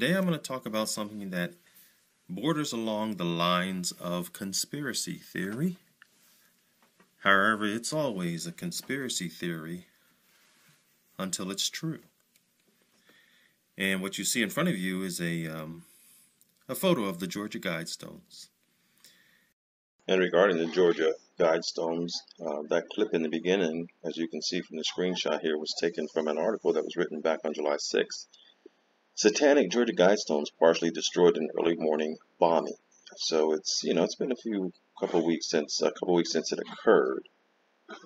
Today I'm going to talk about something that borders along the lines of conspiracy theory. However, it's always a conspiracy theory until it's true. And what you see in front of you is a photo of the Georgia Guidestones. And regarding the Georgia Guidestones, that clip in the beginning, as you can see from the screenshot here, was taken from an article that was written back on July 6th. Satanic Georgia Guidestones partially destroyed in early morning bombing. So it's been a couple weeks since it occurred.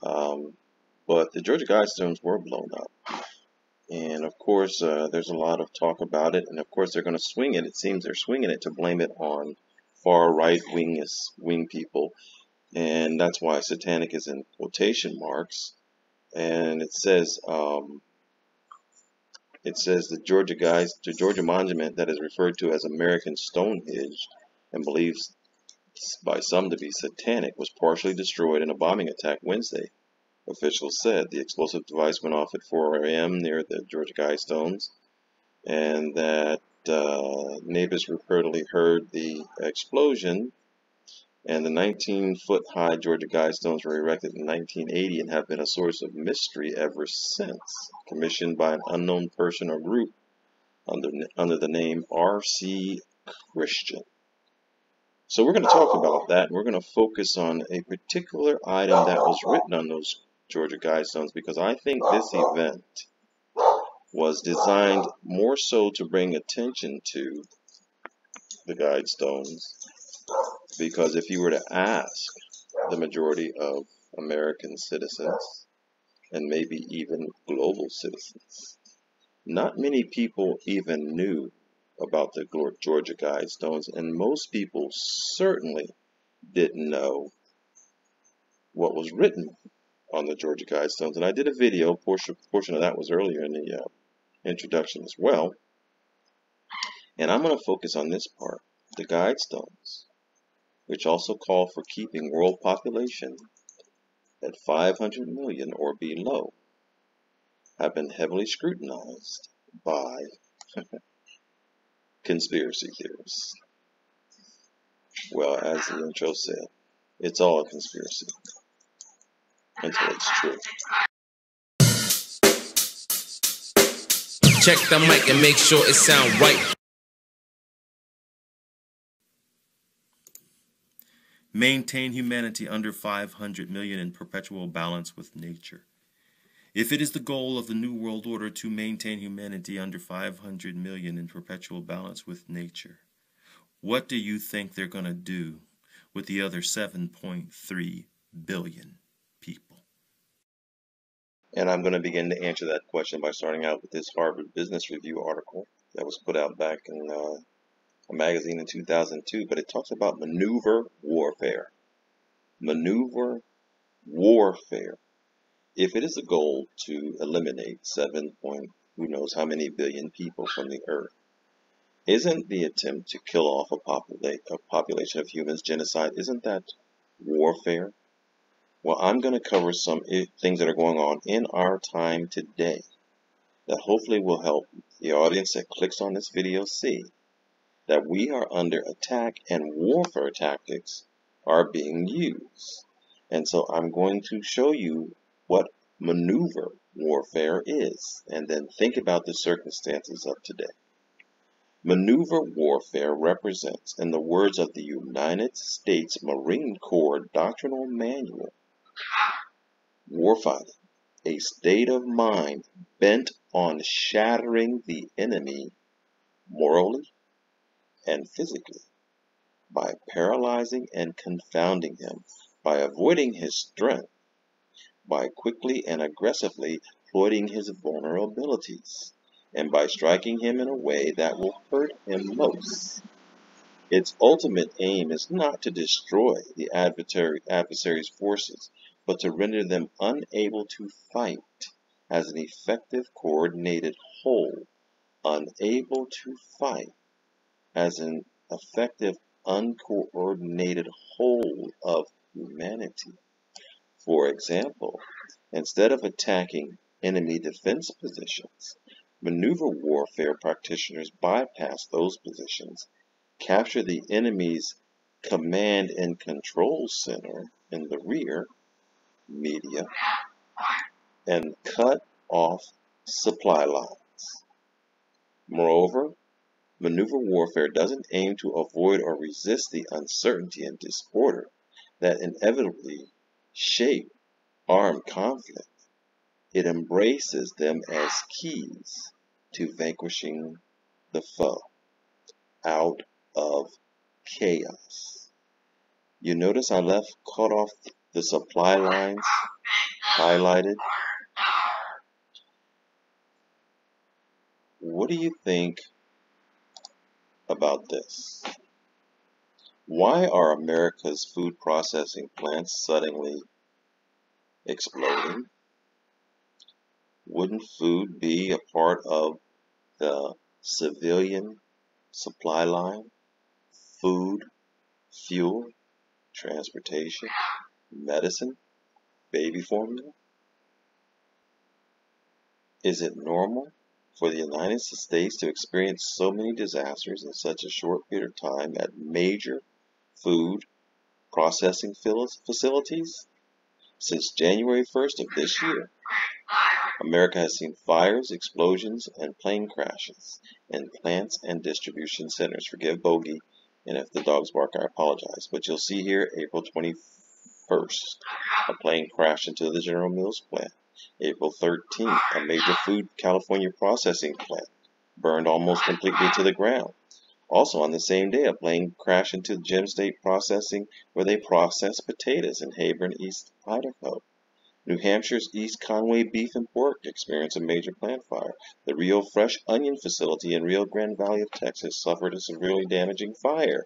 But the Georgia Guidestones were blown up, and of course there's a lot of talk about it. And of course they're going to swing it. It seems they're swinging it to blame it on far right wing people, and that's why satanic is in quotation marks. And it says the Georgia monument that is referred to as American Stonehenge and believes by some to be satanic was partially destroyed in a bombing attack Wednesday. Officials said the explosive device went off at 4 a.m. near the Georgia Guidestones, and that neighbors reportedly heard the explosion. And the 19-foot-high Georgia Guidestones were erected in 1980 and have been a source of mystery ever since. Commissioned by an unknown person or group under the name R.C. Christian. So we're going to talk about that, and we're going to focus on a particular item that was written on those Georgia Guidestones, because I think this event was designed more so to bring attention to the Guidestones. Because if you were to ask the majority of American citizens, and maybe even global citizens, not many people even knew about the Georgia Guidestones, and most people certainly didn't know what was written on the Georgia Guidestones. And I did a video, portion of that was earlier in the introduction as well. And I'm going to focus on this part, the Guidestones, which also call for keeping world population at 500 million or below, have been heavily scrutinized by conspiracy theorists. Well, as the intro said, it's all a conspiracy until it's true. Check the mic and make sure it sound right. Maintain humanity under 500 million in perpetual balance with nature. If it is the goal of the New World Order to maintain humanity under 500 million in perpetual balance with nature, what do you think they're going to do with the other 7.3 billion people? And I'm going to begin to answer that question by starting out with this Harvard Business Review article that was put out back in a magazine in 2002, but it talks about maneuver warfare. Maneuver warfare. If it is the goal to eliminate who knows how many billion people from the earth, isn't the attempt to kill off a population of humans genocide? Isn't that warfare? Well, I'm going to cover some things that are going on in our time today that hopefully will help the audience that clicks on this video see that we are under attack and warfare tactics are being used. And so I'm going to show you what maneuver warfare is, and then think about the circumstances of today. Maneuver warfare represents, in the words of the United States Marine Corps Doctrinal Manual, warfighting, a state of mind bent on shattering the enemy morally and physically, by paralyzing and confounding him, by avoiding his strength, by quickly and aggressively exploiting his vulnerabilities, and by striking him in a way that will hurt him most. Its ultimate aim is not to destroy the adversary's forces, but to render them unable to fight as an effective coordinated whole, unable to fight as an effective uncoordinated whole of humanity. For example, instead of attacking enemy defense positions, Maneuver warfare practitioners bypass those positions, capture the enemy's command and control center in the rear, media, and cut off supply lines. Moreover, maneuver warfare doesn't aim to avoid or resist the uncertainty and disorder that inevitably shape armed conflict. It embraces them as keys to vanquishing the foe out of chaos. You notice I left cut off the supply lines highlighted. What do you think about this? Why are America's food processing plants suddenly exploding? Wouldn't food be a part of the civilian supply line? Food, fuel, transportation, medicine, baby formula? Is it normal for the United States to experience so many disasters in such a short period of time at major food processing facilities? Since January 1st of this year, America has seen fires, explosions, and plane crashes in plants and distribution centers. Forgive bogey, and if the dogs bark, I apologize. But you'll see here, April 21st, a plane crashed into the General Mills plant. April 13th, a major food California processing plant burned almost completely to the ground. Also on the same day, a plane crashed into Gem State Processing where they process potatoes in Hebron, East Idaho. New Hampshire's East Conway Beef and Pork experienced a major plant fire. The Rio Fresh Onion facility in Rio Grande Valley of Texas suffered a severely damaging fire.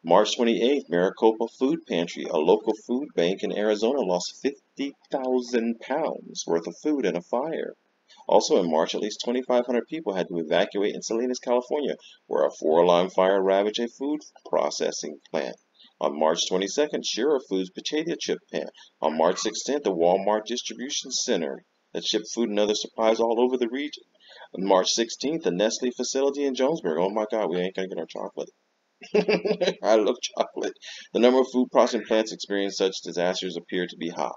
March 28th, Maricopa Food Pantry, a local food bank in Arizona, lost 50,000 pounds worth of food in a fire. Also in March, at least 2,500 people had to evacuate in Salinas, California, where a 4-alarm fire ravaged a food processing plant. On March 22nd, Shira Foods potato chip plant. On March 16th, the Walmart distribution center that shipped food and other supplies all over the region. On March 16th, the Nestle facility in Jonesboro. Oh my God, we ain't gonna get our chocolate. I love chocolate. The number of food processing plants experiencing such disasters appeared to be high.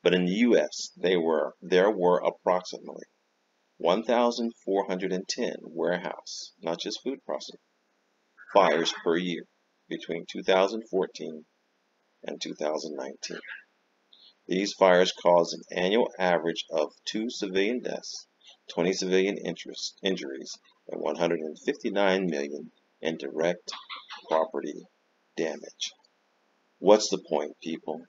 But in the U.S., there were approximately 1,410 warehouse, not just food processing, fires per year between 2014 and 2019. These fires caused an annual average of 2 civilian deaths, 20 civilian injuries, and 159 million in direct property damage. What's the point, people?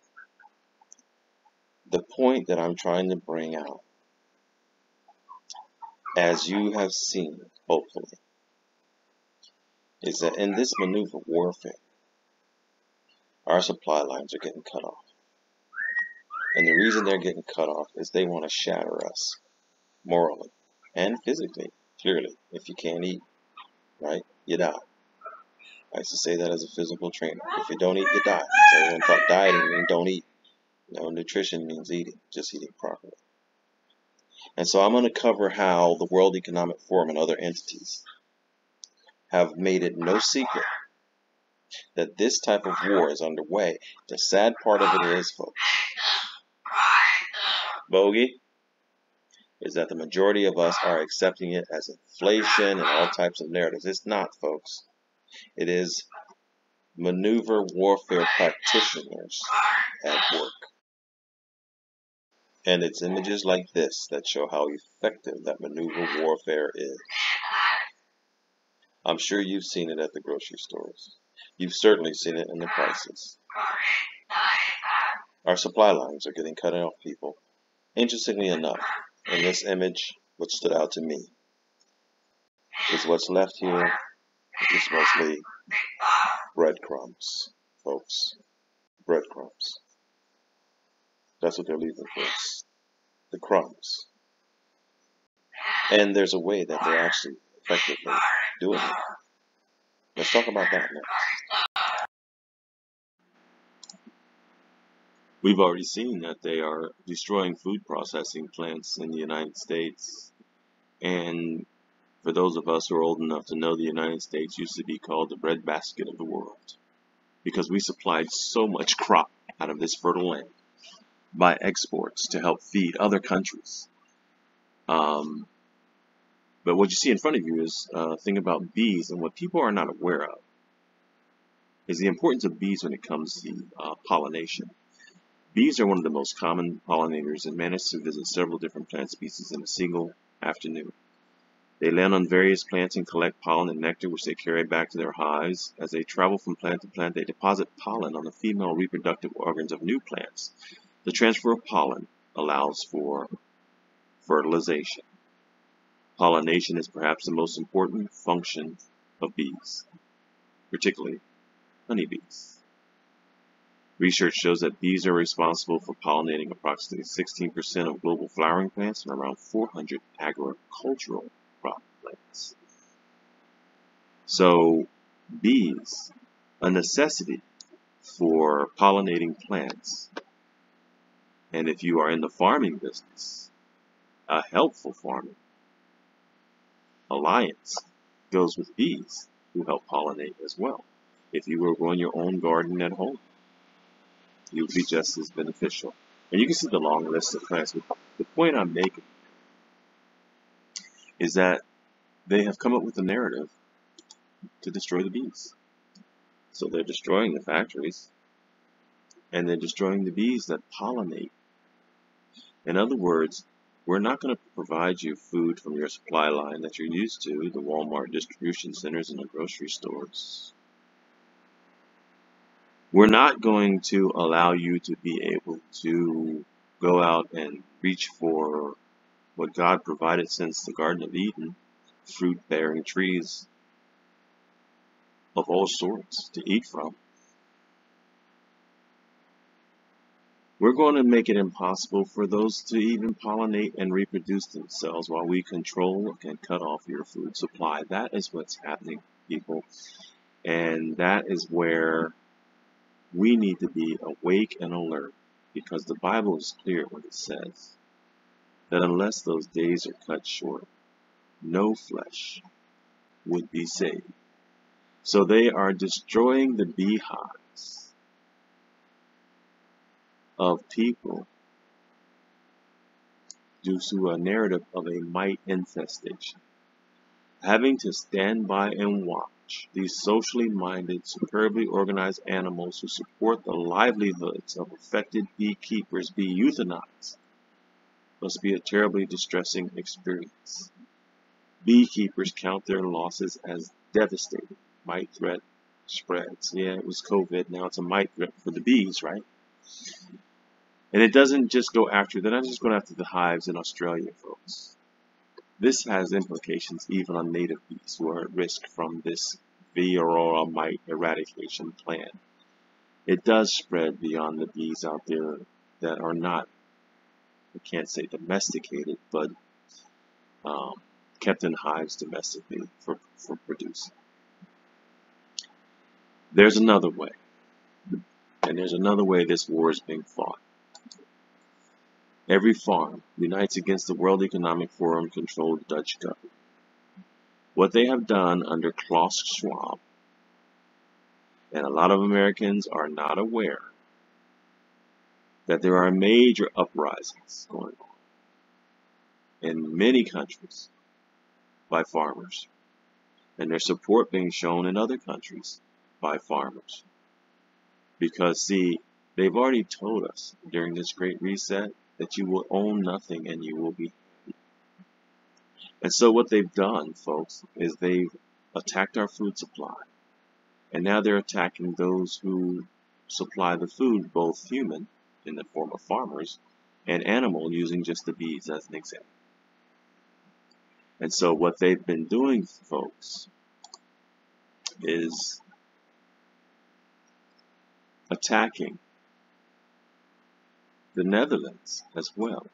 The point that I'm trying to bring out, as you have seen, hopefully, is that in this maneuver warfare, our supply lines are getting cut off. And the reason they're getting cut off is they want to shatter us morally and physically, clearly. If you can't eat, right, you die. I used to say that as a physical trainer. If you don't eat, you die. So everyone thought dieting means don't eat. No, nutrition means eating, just eating properly. And so I'm going to cover how the World Economic Forum and other entities have made it no secret that this type of war is underway. The sad part of it is, folks, bogey, is that the majority of us are accepting it as inflation and all types of narratives. It's not, folks. It is maneuver warfare practitioners at work. And it's images like this that show how effective that maneuver warfare is. I'm sure you've seen it at the grocery stores. You've certainly seen it in the prices. Our supply lines are getting cut off, people. Interestingly enough, in this image, what stood out to me is what's left here is mostly breadcrumbs, folks. Breadcrumbs. That's what they're leaving for us. The crumbs. And there's a way that they're actually effectively doing it. Let's talk about that next. We've already seen that they are destroying food processing plants in the United States And for those of us who are old enough to know, the United States used to be called the breadbasket of the world because we supplied so much crop out of this fertile land by exports to help feed other countries. But what you see in front of you is a thing about bees, and what people are not aware of is the importance of bees when it comes to pollination. Bees are one of the most common pollinators and manage to visit several different plant species in a single afternoon. They land on various plants and collect pollen and nectar, which they carry back to their hives. As they travel from plant to plant, they deposit pollen on the female reproductive organs of new plants. The transfer of pollen allows for fertilization. Pollination is perhaps the most important function of bees, particularly honeybees. Research shows that bees are responsible for pollinating approximately 16% of global flowering plants and around 400 agricultural crop plants. So bees, a necessity for pollinating plants. And if you are in the farming business, a helpful farming alliance goes with bees who help pollinate as well. If you were growing your own garden at home, it would be just as beneficial. And you can see the long list of plants. The point I'm making is that they have come up with a narrative to destroy the bees. So they're destroying the factories, and they're destroying the bees that pollinate. In other words, we're not going to provide you food from your supply line that you're used to, the Walmart distribution centers and the grocery stores. We're not going to allow you to be able to go out and reach for what God provided since the Garden of Eden, fruit-bearing trees of all sorts to eat from. We're going to make it impossible for those to even pollinate and reproduce themselves while we control and cut off your food supply. That is what's happening, people. And that is where we need to be awake and alert, because the Bible is clear when it says that unless those days are cut short, no flesh would be saved. So they are destroying the beehives of people due to a narrative of a mite infestation. Having to stand by and watch these socially minded, superbly organized animals who support the livelihoods of affected beekeepers be euthanized must be a terribly distressing experience. Beekeepers count their losses as devastating. Mite threat spreads. Yeah, it was COVID, now it's a mite threat for the bees, right? And it doesn't just go after, they're not just going after the hives in Australia, folks. This has implications even on native bees who are at risk from this Varroa mite eradication plan. It does spread beyond the bees out there that are not, I can't say domesticated, but kept in hives domestically for producing. There's another way, and there's another way this war is being fought. Every farm unites against the World Economic Forum controlled Dutch government. What they have done under Klaus Schwab, and a lot of Americans are not aware that there are major uprisings going on in many countries by farmers, and their support being shown in other countries by farmers. Because, see, they've already told us during this Great Reset that you will own nothing and you will be happy. And so what they've done, folks, is they've attacked our food supply. And now they're attacking those who supply the food, both human, in the form of farmers, and animal, using just the bees as an example. And so what they've been doing, folks, is attacking the Netherlands as well.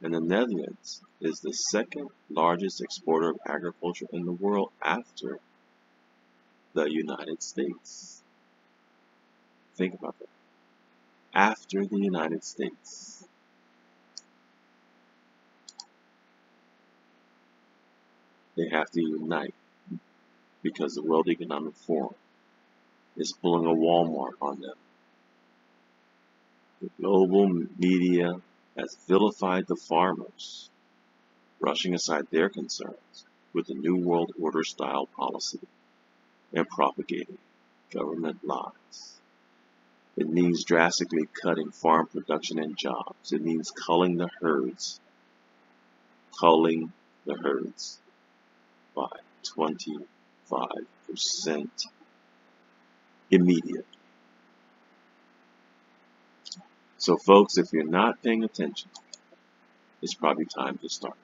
And the Netherlands is the second largest exporter of agriculture in the world after the United States. Think about that. After the United States. They have to unite because the World Economic Forum is pulling a Walmart on them. The global media has vilified the farmers, brushing aside their concerns with the New World Order style policy and propagating government lies. It means drastically cutting farm production and jobs. It means culling the herds by 25% immediately. So folks, if you're not paying attention, it's probably time to start.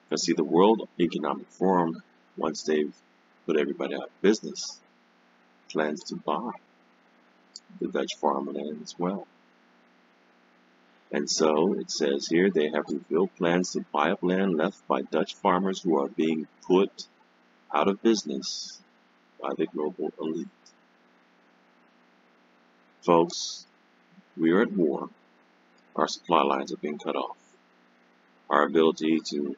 Because see, the World Economic Forum, once they've put everybody out of business, plans to buy the Dutch farmland as well. And so it says here they have revealed plans to buy up land left by Dutch farmers who are being put out of business by the global elite. Folks, we are at war. Our supply lines are being cut off. Our ability to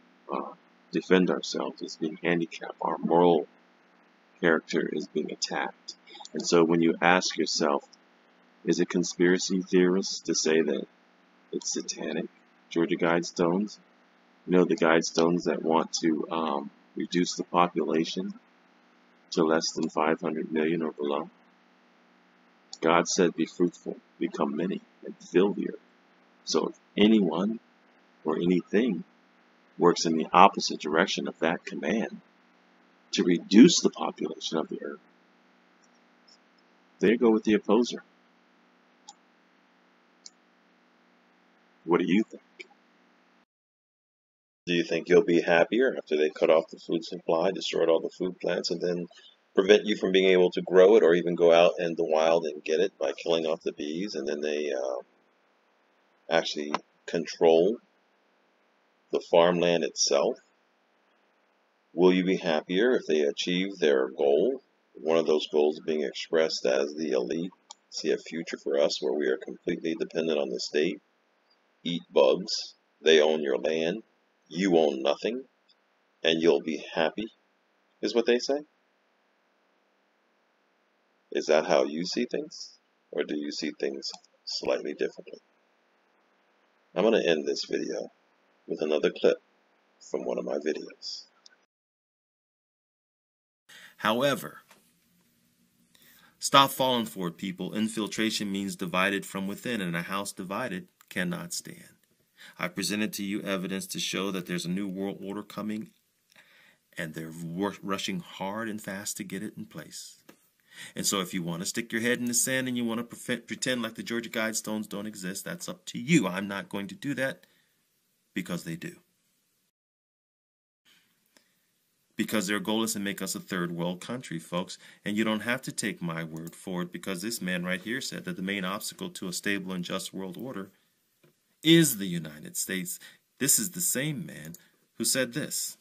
defend ourselves is being handicapped. Our moral character is being attacked. And so when you ask yourself, is it conspiracy theorists to say that it's Satanic Georgia Guidestones? You know, the Guidestones that want to reduce the population to less than 500 million or below. God said, be fruitful, become many, and fill the earth. So if anyone or anything works in the opposite direction of that command to reduce the population of the earth, there you go with the opposer. What do you think? Do you think you'll be happier after they cut off the food supply, destroyed all the food plants, and then prevent you from being able to grow it or even go out in the wild and get it by killing off the bees, and then they actually control the farmland itself? Will you be happier if they achieve their goal? One of those goals being expressed as the elite see a future for us where we are completely dependent on the state, eat bugs, they own your land, you own nothing, and you'll be happy, is what they say? Is that how you see things? Or do you see things slightly differently? I'm going to end this video with another clip from one of my videos. However, stop falling for it, people. Infiltration means divided from within, and a house divided cannot stand. I presented to you evidence to show that there's a new world order coming, and they're rushing hard and fast to get it in place. And so if you want to stick your head in the sand and you want to pretend like the Georgia Guidestones don't exist, that's up to you. I'm not going to do that because they do. Because their goal is to make us a third world country, folks. And you don't have to take my word for it, because this man right here said that the main obstacle to a stable and just world order is the United States. This is the same man who said this.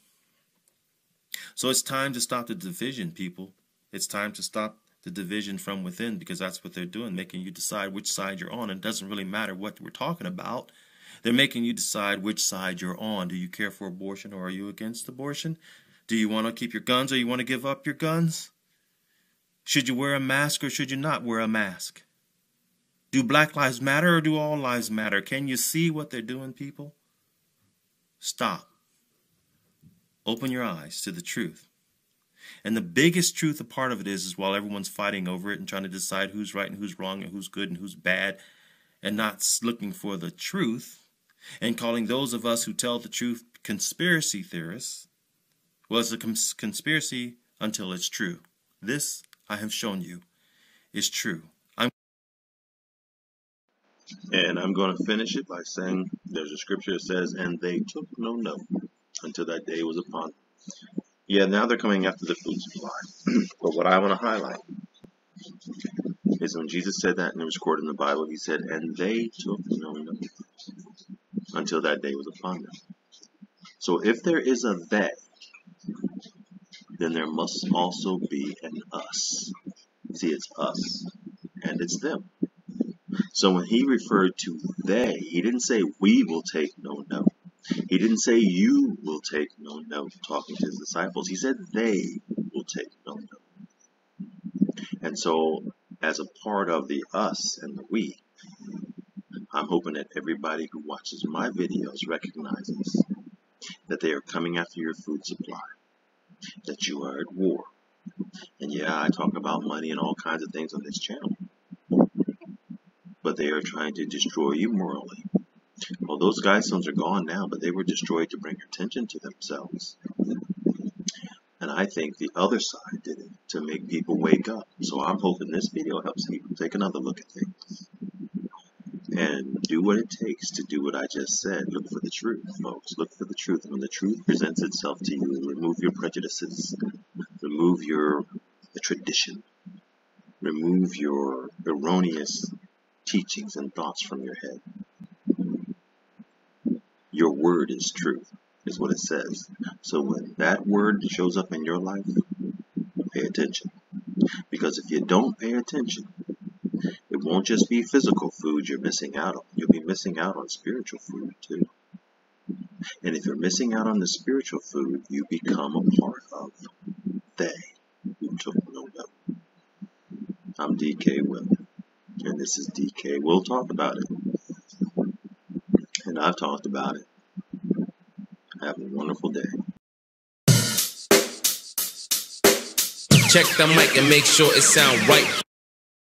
So it's time to stop the division, people. It's time to stop the division from within, because that's what they're doing, making you decide which side you're on. And it doesn't really matter what we're talking about. They're making you decide which side you're on. Do you care for abortion, or are you against abortion? Do you want to keep your guns, or you want to give up your guns? Should you wear a mask, or should you not wear a mask? Do Black Lives Matter, or do all lives matter? Can you see what they're doing, people? Stop. Open your eyes to the truth. And the biggest truth, a part of it is while everyone's fighting over it and trying to decide who's right and who's wrong and who's good and who's bad, and not looking for the truth, and calling those of us who tell the truth conspiracy theorists, well, it's a conspiracy until it's true. This, I have shown you, is true. And I'm going to finish it by saying there's a scripture that says, and they took no note until that day was upon them. Yeah, now they're coming after the food supply. But what I want to highlight is when Jesus said that, and it was recorded in the Bible, he said, and they took no note until that day was upon them. So if there is a they, then there must also be an us. See, it's us, and it's them. So when he referred to they, he didn't say we will take no note. He didn't say you will take no note talking to his disciples. He said they will take no note. And so, as a part of the us and the we, I'm hoping that everybody who watches my videos recognizes that they are coming after your food supply, that you are at war. And yeah, I talk about money and all kinds of things on this channel, but they are trying to destroy you morally. Well, those guidestones are gone now, but they were destroyed to bring attention to themselves. And I think the other side did it to make people wake up. So I'm hoping this video helps people take another look at things and do what it takes to do what I just said. Look for the truth, folks. Look for the truth. When the truth presents itself to you, remove your prejudices, remove your tradition, remove your erroneous teachings and thoughts from your head. Your word is truth, is what it says. So when that word shows up in your life, pay attention. Because if you don't pay attention, it won't just be physical food you're missing out on. You'll be missing out on spiritual food too. And if you're missing out on the spiritual food, you become a part of they who took no note. I'm DK Will, and this is DK. We'll talk about it. And I've talked about it. Have a wonderful day. Check the mic and make sure it sound right.